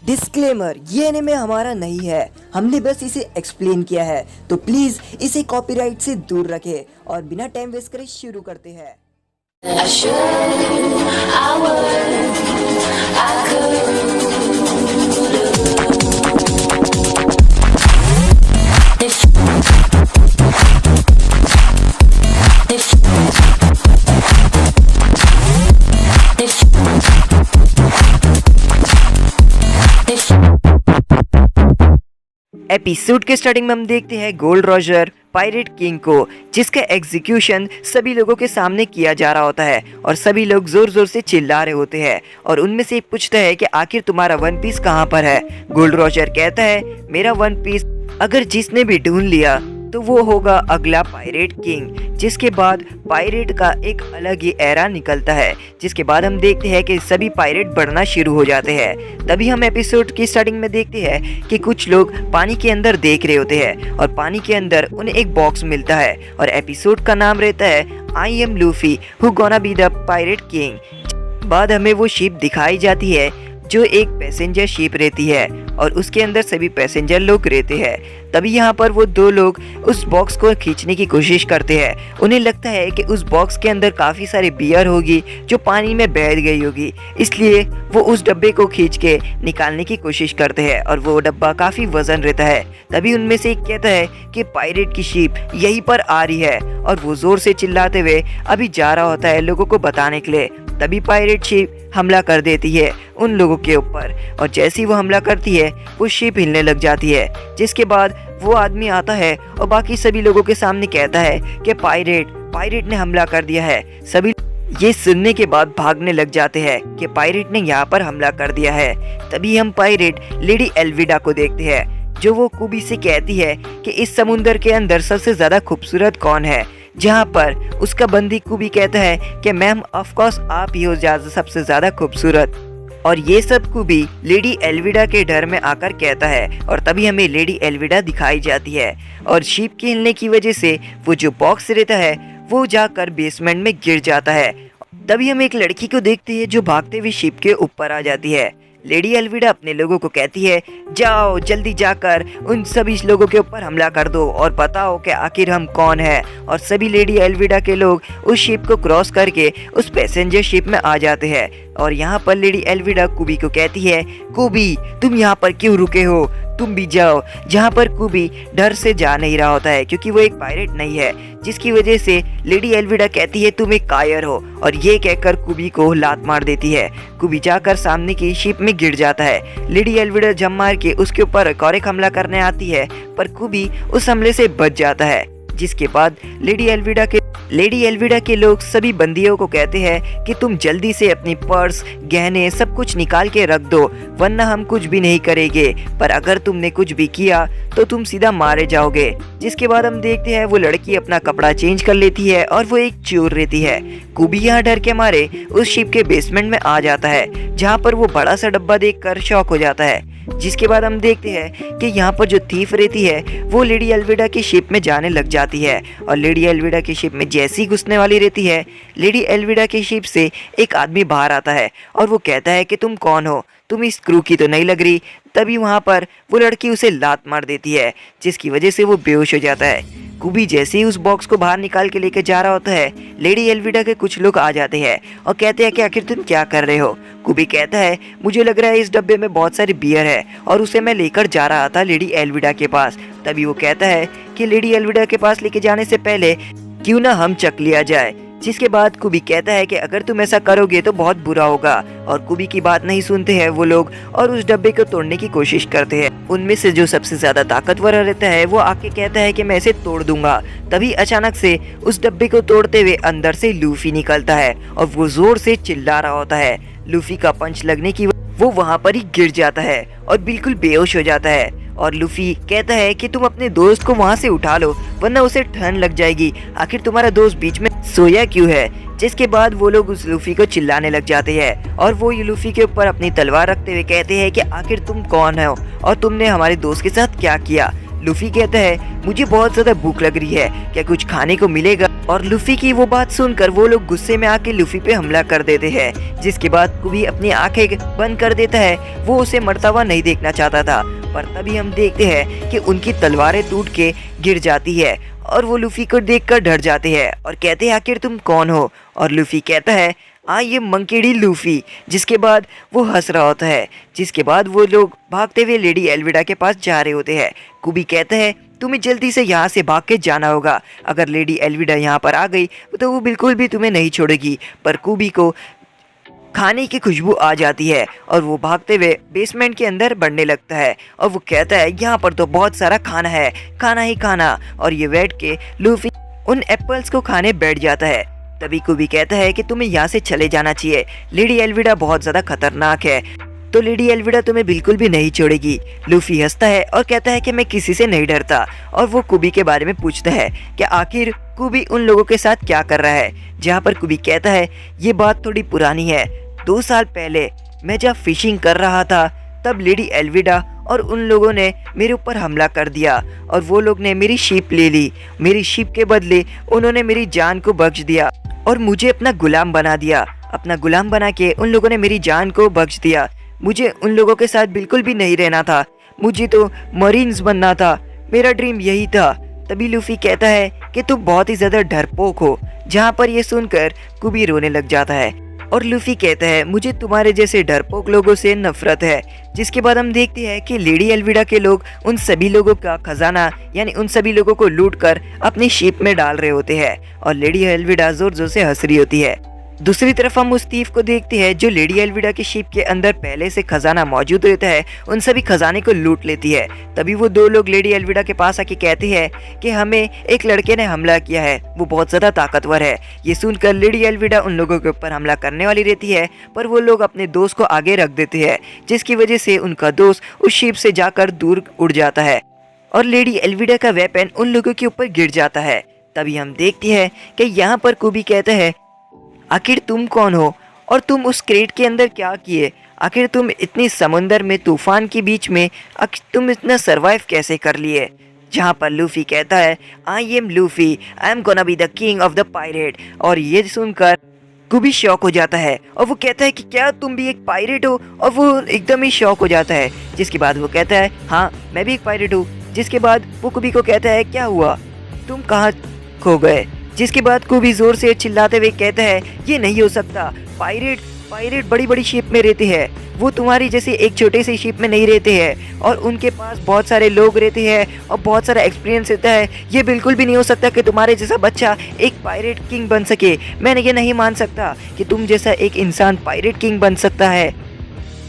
Disclaimer, ये anime हमारा नहीं है, हमने बस इसे एक्सप्लेन किया है, तो प्लीज इसे कॉपीराइट से दूर रखें और बिना टाइम वेस्ट करे शुरू करते हैं। I should, I would, I episode के स्टार्टिंग में हम देखते हैं गोल्ड रॉजर पायरेट किंग को, जिसका एग्जीक्यूशन सभी लोगों के सामने किया जा रहा होता है और सभी लोग जोर जोर से चिल्ला रहे होते हैं और उनमें से एक पूछता है कि आखिर तुम्हारा वन पीस कहाँ पर है। गोल्ड रॉजर कहता है मेरा वन पीस अगर जिसने भी ढूंढ लिया तो वो होगा अगला पायरेट किंग। जिसके बाद पायरेट का एक अलग ही एरा निकलता है, जिसके बाद हम देखते हैं कि सभी पायरेट बढ़ना शुरू हो जाते हैं। तभी हम एपिसोड की स्टार्टिंग में देखते हैं कि कुछ लोग पानी के अंदर देख रहे होते हैं और पानी के अंदर उन्हें एक बॉक्स मिलता है और एपिसोड का नाम रहता है I am Luffy who gonna be the pirate king. बाद हमें वो शिप दिखाई जाती है जो एक पैसेंजर शिप रहती है और उसके अंदर सभी पैसेंजर लोग रहते हैं। तभी यहाँ पर वो दो लोग उस बॉक्स को खींचने की कोशिश करते हैं। उन्हें लगता है कि उस बॉक्स के अंदर काफ़ी सारी बियर होगी जो पानी में बह गई होगी, इसलिए वो उस डब्बे को खींच के निकालने की कोशिश करते हैं और वो डब्बा काफ़ी वजन रहता है। तभी उनमें से एक कहता है कि पायरेट की शिप यहीं पर आ रही है और वो जोर से चिल्लाते हुए अभी जा रहा होता है लोगों को बताने के लिए। तभी पायरेट शिप हमला कर देती है उन लोगों के ऊपर और जैसे ही वो हमला करती है वो शिप हिलने लग जाती है। जिसके बाद वो आदमी आता है और बाकी सभी लोगों के सामने कहता है कि पायरेट ने हमला कर दिया है। सभी ये सुनने के बाद भागने लग जाते हैं कि पायरेट ने यहाँ पर हमला कर दिया है। तभी हम पायरेट लेडी एल्विडा को देखते हैं जो वो कुबी से कहती है कि इस समुंदर के अंदर सबसे ज्यादा खूबसूरत कौन है, जहाँ पर उसका बंदी कुबी कहता है कि मैम ऑफ कोर्स आप ही हो सबसे ज्यादा खूबसूरत। और ये सब कुबी लेडी एल्विडा के डर में आकर कहता है और तभी हमें लेडी एल्विडा दिखाई जाती है और शिप के हिलने की वजह से वो जो बॉक्स रहता है वो जाकर बेसमेंट में गिर जाता है। तभी हम एक लड़की को देखते हैं जो भागते हुए शिप के ऊपर आ जाती है। लेडी एल्विडा अपने लोगों को कहती है जाओ जल्दी जाकर उन सभी लोगों के ऊपर हमला कर दो और बताओ कि आखिर हम कौन है। और सभी लेडी एल्विडा के लोग उस शिप को क्रॉस करके उस पैसेंजर शिप में आ जाते हैं और यहाँ पर लेडी एल्विडा कुबी को कहती है कुबी तुम यहाँ पर क्यों रुके हो, तुम भी जाओ। जहाँ पर कुबी डर से जा नहीं रहा होता है क्योंकि वो एक पायरेट नहीं है, जिसकी वजह से लेडी एल्विडा कहती है तुम एक कायर हो और ये कहकर कुबी को लात मार देती है। कुबी जाकर सामने की शिप में गिर जाता है। लेडी एल्विडा जम मार के उसके ऊपर एक हमला करने आती है पर कुबी उस हमले से बच जाता है। जिसके बाद लेडी एल्विडा के लोग सभी बंदियों को कहते हैं कि तुम जल्दी से अपनी पर्स गहने सब कुछ निकाल के रख दो वरना हम कुछ भी नहीं करेंगे, पर अगर तुमने कुछ भी किया तो तुम सीधा मारे जाओगे। जिसके बाद हम देखते हैं वो लड़की अपना कपड़ा चेंज कर लेती है और वो एक चोर रहती है। कुबी यहाँ डर के मारे उस शिप के बेसमेंट में आ जाता है जहाँ पर वो बड़ा सा डब्बा देखकर शॉक हो जाता है। जिसके बाद हम देखते हैं कि यहाँ पर जो थीफ रहती है वो लेडी एल्विडा की शिप में जाने लग जाती है और लेडी एल्विडा की शिप में जैसी ही घुसने वाली रहती है लेडी एल्विडा की शिप से एक आदमी बाहर आता है और वो कहता है कि तुम कौन हो, तुम इस क्रू की तो नहीं लग रही। तभी वहाँ पर वो लड़की उसे लात मार देती है जिसकी वजह से वो बेहोश हो जाता है। कुबी जैसे ही उस बॉक्स को बाहर निकाल के लेके जा रहा होता है लेडी एल्विडा के कुछ लोग आ जाते हैं और कहते हैं कि आखिर तुम क्या कर रहे हो। कुबी कहता है मुझे लग रहा है इस डब्बे में बहुत सारी बियर है और उसे मैं लेकर जा रहा था लेडी एल्विडा के पास। तभी वो कहता है कि लेडी एल्विडा के पास लेके जाने से पहले क्यों ना हम चख लिया जाए। जिसके बाद कुबी कहता है कि अगर तुम ऐसा करोगे तो बहुत बुरा होगा और कुबी की बात नहीं सुनते हैं वो लोग और उस डब्बे को तोड़ने की कोशिश करते हैं। उनमें से जो सबसे ज्यादा ताकतवर रहता है वो आके कहता है कि मैं इसे तोड़ दूंगा। तभी अचानक से उस डब्बे को तोड़ते हुए अंदर से लूफी निकलता है और वो जोर से चिल्ला रहा होता है। लूफी का पंच लगने की वो वहाँ पर ही गिर जाता है और बिल्कुल बेहोश हो जाता है और लूफी कहता है कि तुम अपने दोस्त को वहाँ से उठा लो वरना उसे ठंड लग जाएगी, आखिर तुम्हारा दोस्त बीच में सोया क्यों है। जिसके बाद वो लोग उस लूफी को चिल्लाने लग जाते हैं और वो लूफी के ऊपर अपनी तलवार रखते हुए कहते हैं कि आखिर तुम कौन हो और तुमने हमारे दोस्त के साथ क्या किया। लूफी कहता है मुझे बहुत ज्यादा भूख लग रही है, क्या कुछ खाने को मिलेगा? और लूफी की वो बात सुनकर वो लोग गुस्से में आके लूफी पे हमला कर देते हैं, जिसके बाद कुबी अपनी आंखें बंद कर देता है। वो उसे मरता हुआ नहीं देखना चाहता था, पर तभी हम देखते हैं कि उनकी तलवारें टूट के गिर जाती है और वो लूफी को देखकर डर जाते हैं और कहते हैं आखिर तुम कौन हो? और लूफी कहता है आई एम मंकी लूफी। जिसके बाद वो हंस रहा होता है। जिसके बाद वो लोग भागते हुए लेडी एल्विडा के पास जा रहे होते हैं। कुबी कहता है तुम्हें जल्दी से यहाँ से भाग के जाना होगा, अगर लेडी एल्विडा यहाँ पर आ गई तो वो बिल्कुल भी तुम्हें नहीं छोड़ेगी। पर कुबी को खाने की खुशबू आ जाती है और वो भागते हुए बेसमेंट के अंदर बढ़ने लगता है और वो कहता है यहाँ पर तो बहुत सारा खाना है, खाना ही खाना। और ये बैठ के लूफी उन एप्पल्स को खाने बैठ जाता है। तभी कुबी कहता है कि तुम्हें यहाँ से चले जाना चाहिए, लेडी एल्विडा बहुत ज्यादा खतरनाक है, तो लेडी एल्विडा तुम्हें बिल्कुल भी नहीं छोड़ेगी। लूफी हंसता है और कहता है कि मैं किसी से नहीं डरता और वो कुबी के बारे में पूछता है कि आखिर कुबी उन लोगों के साथ क्या कर रहा है। जहाँ पर कुबी कहता है ये बात थोड़ी पुरानी है, 2 साल पहले मैं जब फिशिंग कर रहा था तब लेडी एल्विडा और उन लोगों ने मेरे ऊपर हमला कर दिया और वो लोग ने मेरी शिप ले ली। मेरी शिप के बदले उन्होंने मेरी जान को बख्श दिया और मुझे अपना गुलाम बना दिया। अपना गुलाम बना के उन लोगों ने मेरी जान को बख्श दिया। मुझे उन लोगों के साथ बिल्कुल भी नहीं रहना था, मुझे तो मरीन्स बनना था, मेरा ड्रीम यही था। तभी लूफी कहता है कि तुम बहुत ही ज्यादा डरपोक हो। जहाँ पर ये सुनकर कुबी रोने लग जाता है और लूफी कहता है मुझे तुम्हारे जैसे डरपोक लोगों से नफरत है। जिसके बाद हम देखते हैं कि लेडी एल्विडा के लोग उन सभी लोगों का खजाना यानी उन सभी लोगों को लूट कर अपनी शिप में डाल रहे होते हैं और लेडी एल्विडा जोर जोर से हंस रही होती है। दूसरी तरफ हम उस थीफ को देखते हैं जो लेडी एल्विडा की शिप के अंदर पहले से खजाना मौजूद रहता है, उन सभी खजाने को लूट लेती है। तभी वो 2 लोग लेडी एल्विडा के पास आके कहते हैं कि हमें एक लड़के ने हमला किया है, वो बहुत ज्यादा ताकतवर है। ये सुनकर लेडी एल्विडा उन लोगों के ऊपर हमला करने वाली रहती है, पर वो लोग अपने दोस्त को आगे रख देते हैं, जिसकी वजह से उनका दोस्त उस शिप से जाकर दूर उड़ जाता है और लेडी एल्विडा का वेपन उन लोगों के ऊपर गिर जाता है। तभी हम देखते हैं कि यहाँ पर कुबी कहता है आखिर तुम कौन हो और तुम उस क्रेट के अंदर क्या किए? आखिर तुम इतनी समुंदर में तूफान के बीच में तुम इतना सरवाइव कैसे कर लिए? जहाँ पर लूफी कहता है I am Luffy, I am gonna be the king of the pirate. और ये सुनकर कुबी शॉक हो जाता है और वो कहता है कि क्या तुम भी एक पायरेट हो? और वो एकदम ही शॉक हो जाता है। जिसके बाद वो कहता है हाँ मैं भी एक पायरेट हूँ। जिसके बाद वो कुबी को कहता है क्या हुआ, तुम कहाँ खो गए? जिसके बाद कुबी जोर से चिल्लाते हुए कहता है ये नहीं हो सकता, पायरेट बड़ी बड़ी शिप में रहते हैं, वो तुम्हारी जैसे एक छोटे से शिप में नहीं रहते हैं और उनके पास बहुत सारे लोग रहते हैं और बहुत सारा एक्सपीरियंस रहता है। ये बिल्कुल भी नहीं हो सकता कि तुम्हारे जैसा बच्चा एक पायरेट किंग बन सके। मैंने ये नहीं मान सकता कि तुम जैसा एक इंसान पायरेट किंग बन सकता है।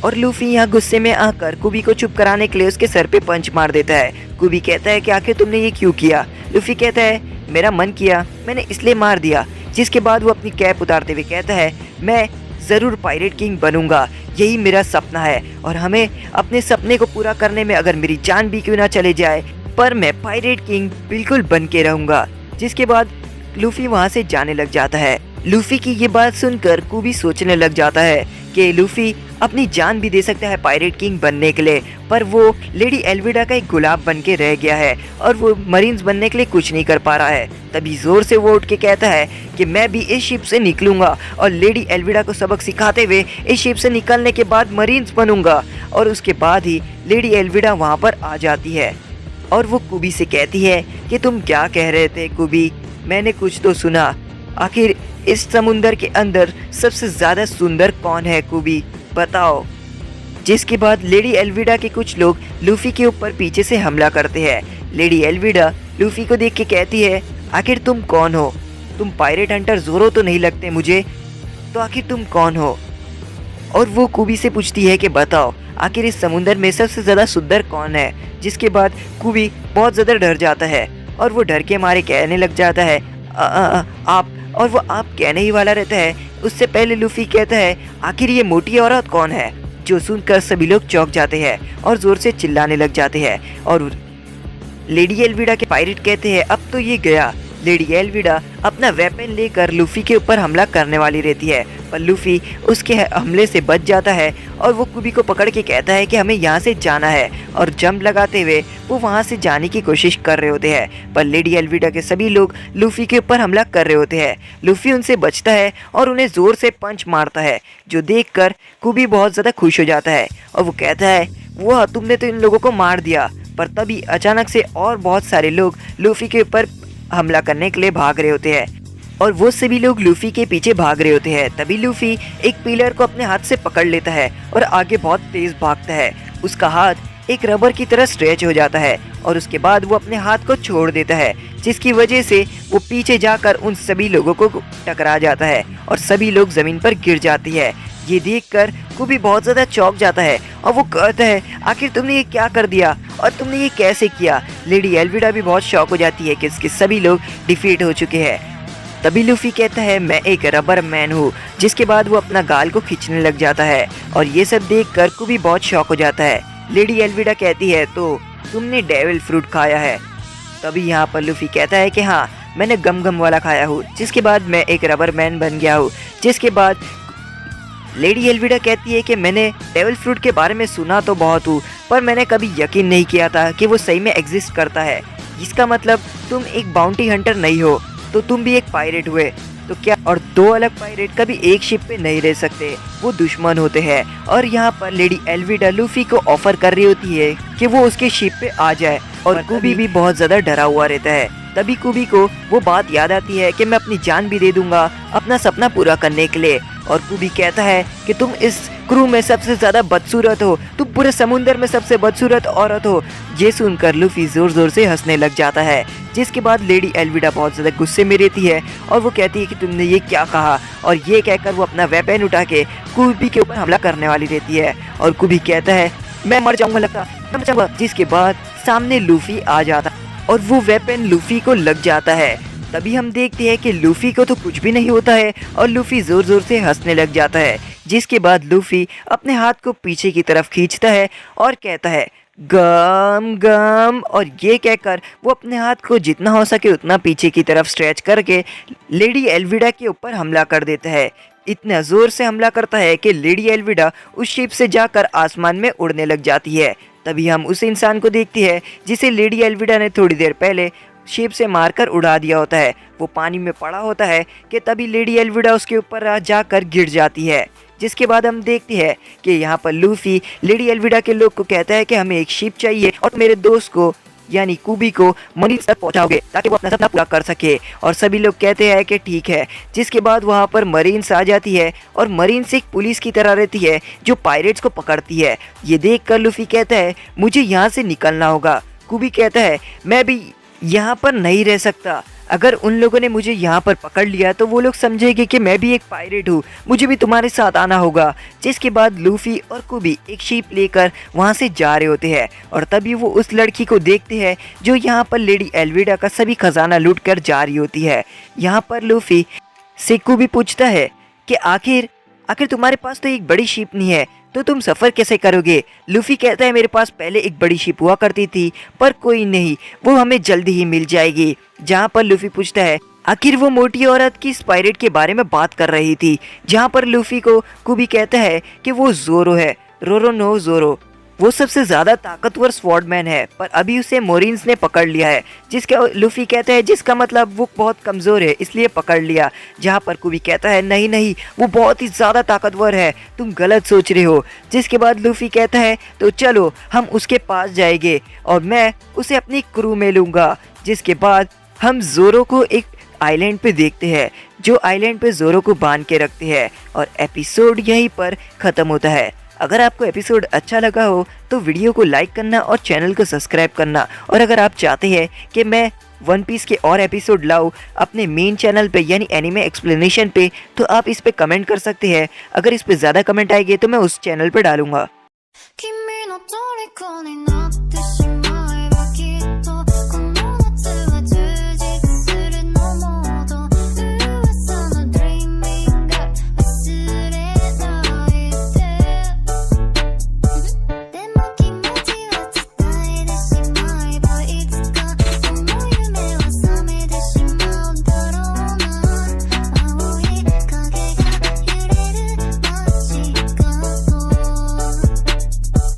और लूफी यहाँ गुस्से में आकर कुबी को चुप कराने के लिए उसके सर पे पंच मार देता है। कुबी कहता है कि आखिर तुमने ये क्यों किया? लूफी कहता है मेरा मन किया, मैंने इसलिए मार दिया। जिसके बाद वो अपनी कैप उतारते हुए कहता है मैं ज़रूर पायरेट किंग बनूंगा, यही मेरा सपना है और हमें अपने सपने को पूरा करने में अगर मेरी जान भी क्यों ना चले जाए, पर मैं पायरेट किंग बिल्कुल बन के रहूंगा। जिसके बाद लूफी वहाँ से जाने लग जाता है। लूफी की ये बात सुनकर कुबी सोचने लग जाता है कि लूफी अपनी जान भी दे सकता है पायरेट किंग बनने के लिए, पर वो लेडी एल्विडा का एक गुलाब बन के रह गया है और वो मरीन्स बनने के लिए कुछ नहीं कर पा रहा है। तभी जोर से वो उठ के कहता है कि मैं भी इस शिप से निकलूंगा और लेडी एल्विडा को सबक सिखाते हुए इस शिप से निकलने के बाद मरीन्स बनूंगा। और उसके बाद ही लेडी एल्विडा वहाँ पर आ जाती है और वो कुबी से कहती है कि तुम क्या कह रहे थे कुबी, मैंने कुछ तो सुना, आखिर इस समुंदर के अंदर सबसे ज्यादा सुंदर कौन है कुबी, बताओ। जिसके बाद लेडी एल्विडा के कुछ लोग लूफी के ऊपर पीछे से हमला करते हैं। लेडी एल्विडा लूफी को देख के कहती है आखिर तुम कौन हो? तुम पायरेट हंटर ज़ोरो तो नहीं लगते मुझे, तो आखिर तुम कौन हो? और वो कुबी से पूछती है कि बताओ आखिर इस समुंदर में सबसे ज़्यादा सुंदर कौन है? जिसके बाद कुबी बहुत ज़्यादा डर जाता है और वो डर के मारे कहने लग जाता है आप, और वो आप कहने ही वाला रहता है उससे पहले लूफी कहता है आखिर ये मोटी औरत कौन है? जो सुनकर सभी लोग चौंक जाते हैं और जोर से चिल्लाने लग जाते हैं। और लेडी एल्विडा के पायरेट कहते हैं अब तो ये गया, लेडी एल्विडा अपना वेपन लेकर लूफी के ऊपर हमला करने वाली रहती है, पर लूफी उसके हमले से बच जाता है और वो कुबी को पकड़ के कहता है कि हमें यहाँ से जाना है, और जंप लगाते हुए वो वहाँ से जाने की कोशिश कर रहे होते हैं। पर लेडी एल्विडा के सभी लोग लूफी के ऊपर हमला कर रहे होते हैं। लूफी उनसे बचता है और उन्हें जोर से पंच मारता है, जो देखकर कुबी बहुत ज़्यादा खुश हो जाता है और वो कहता है वाह तुमने तो इन लोगों को मार दिया। पर तभी अचानक से और बहुत सारे लोग लूफी के ऊपर हमला करने के लिए भाग रहे होते हैं और वो सभी लोग लूफी के पीछे भाग रहे होते हैं। तभी लूफी एक पिलर को अपने हाथ से पकड़ लेता है और आगे बहुत तेज भागता है। उसका हाथ एक रबर की तरह स्ट्रेच हो जाता है और उसके बाद वो अपने हाथ को छोड़ देता है, जिसकी वजह से वो पीछे जाकर उन सभी लोगों को टकरा जाता है और सभी लोग जमीन पर गिर जाती है। ये देखकर कुबी बहुत ज़्यादा चौंक जाता है और वो कहता है आखिर तुमने ये क्या कर दिया और तुमने ये कैसे किया। लेडी एल्विडा भी बहुत शॉक हो जाती है कि इसके सभी लोग डिफीट हो चुके हैं। तभी लूफी कहता है मैं एक रबर मैन हूँ, जिसके बाद वो अपना गाल को खींचने लग जाता है और ये सब देखकर कुबी बहुत शॉक हो जाता है। लेडी एल्विडा कहती है तो तुमने डेविल फ्रूट खाया है। तभी यहाँ पर लूफी कहता है कि हाँ मैंने गम गम वाला खाया हूँ, जिसके बाद मैं एक रबर मैन बन गया हूँ। जिसके बाद लेडी एल्विडा कहती है कि मैंने डेविल फ्रूट के बारे में सुना तो बहुत हूँ, पर मैंने कभी यकीन नहीं किया था कि वो सही में एग्जिस्ट करता है। इसका मतलब तुम एक बाउंटी हंटर नहीं हो, तो तुम भी एक पायरेट हुए। तो क्या और दो अलग पायरेट कभी एक शिप पे नहीं रह सकते, वो दुश्मन होते हैं। और यहाँ पर लेडी एल्विडा लूफी को ऑफर कर रही होती है कि वो उसके शिप पे आ जाए और कुबी भी बहुत ज्यादा डरा हुआ रहता है। तभी कुबी को वो बात याद आती है कि मैं अपनी जान भी दे दूंगा अपना सपना पूरा करने के लिए। और कुबी कहता है कि तुम इस क्रू में सबसे ज्यादा बदसूरत हो, तुम पूरे समुंदर में सबसे बदसूरत औरत हो। ये सुनकर लूफी जोर जोर से हंसने लग जाता है, जिसके बाद लेडी एल्विडा बहुत ज्यादा गुस्से में रहती है और वो कहती है कि तुमने ये क्या कहा, और ये कहकर वो अपना वेपन उठा के कुबी के ऊपर हमला करने वाली रहती है। और कुबी कहता है मैं मर जाऊंगा, लगता मैं मर जाऊंगा। जिसके बाद सामने लूफी आ जाता और वो वेपन लूफी को लग जाता है। तभी हम देखते हैं कि लूफी को तो कुछ भी नहीं होता है और लूफी जोर जोर से हंसने लग जाता है। जिसके बाद लूफी अपने हाथ को पीछे की तरफ खींचता है और कहता है गम गम, और ये कहकर वो अपने हाथ को जितना हो सके उतना पीछे की तरफ स्ट्रेच करके लेडी एल्विडा के ऊपर हमला कर देता है। इतना जोर से हमला करता है कि लेडी एल्विडा उस शिप से जाकर आसमान में उड़ने लग जाती है। तभी हम उस इंसान को देखते हैं जिसे लेडी एल्विडा ने थोड़ी देर पहले शिप से मारकर उड़ा दिया होता है। वो पानी में पड़ा होता है कि तभी लेडी एल्विडा उसके ऊपर जाकर गिर जाती है। जिसके बाद हम देखते हैं कि यहाँ पर लूफी लेडी एल्विडा के लोग को कहता है कि हमें एक शिप चाहिए और मेरे दोस्त को यानी कुबी को मरीन्स तक पहुंचाओगे ताकि वो अपना सपना पूरा कर सके। और सभी लोग कहते हैं कि ठीक है। जिसके बाद वहाँ पर मरीन्स आ जाती है और मरीन्स एक पुलिस की तरह रहती है जो पायरेट्स को पकड़ती है। ये देखकर लूफी कहता है मुझे यहाँ से निकलना होगा। कुबी कहता है मैं भी यहाँ पर नहीं रह सकता, अगर उन लोगों ने मुझे यहाँ पर पकड़ लिया तो वो लोग समझेंगे कि मैं भी एक पायरेट हूँ, मुझे भी तुम्हारे साथ आना होगा। जिसके बाद लूफी और कुबी एक शिप लेकर वहाँ से जा रहे होते हैं और तभी वो उस लड़की को देखते हैं जो यहाँ पर लेडी एल्विडा का सभी खजाना लूट कर जा रही होती है। यहाँ पर लूफी से कुबी पूछता है कि आखिर तुम्हारे पास तो एक बड़ी शिप नहीं है, तो तुम सफ़र कैसे करोगे। लूफी कहता है मेरे पास पहले एक बड़ी शिप हुआ करती थी, पर कोई नहीं, वो हमें जल्दी ही मिल जाएगी। जहाँ पर लूफी पूछता है आखिर वो मोटी औरत किस पायरेट के बारे में बात कर रही थी। जहाँ पर लूफी को कुबी कहता है कि वो जोरो है, रोरो नो जोरो, वो सबसे ज्यादा ताकतवर स्वॉर्डमैन है, पर अभी उसे मोरिन्स ने पकड़ लिया है। जिसका लूफी कहता है जिसका मतलब वो बहुत कमजोर है इसलिए पकड़ लिया। जहाँ पर कुबी कहता है नहीं नहीं, वो बहुत ही ज्यादा ताकतवर है, तुम गलत सोच रहे हो। जिसके बाद लूफी कहता है तो चलो हम उसके पास जाएंगे और मैं उसे अपनी क्रू में लूंगा। जिसके बाद हम जोरो को एक आइलैंड पे देखते हैं, जो आइलैंड पे जोरो को बांध के रखते हैं और एपिसोड यहीं पर खत्म होता है। अगर आपको एपिसोड अच्छा लगा हो तो वीडियो को लाइक करना और चैनल को सब्सक्राइब करना। और अगर आप चाहते हैं कि मैं वन पीस के और एपिसोड लाऊं अपने मेन चैनल पे यानी एनिमे एक्सप्लेनेशन पे, तो आप इस पे कमेंट कर सकते हैं। अगर इस पे ज़्यादा कमेंट आएंगे तो मैं उस चैनल पे डालूंगा।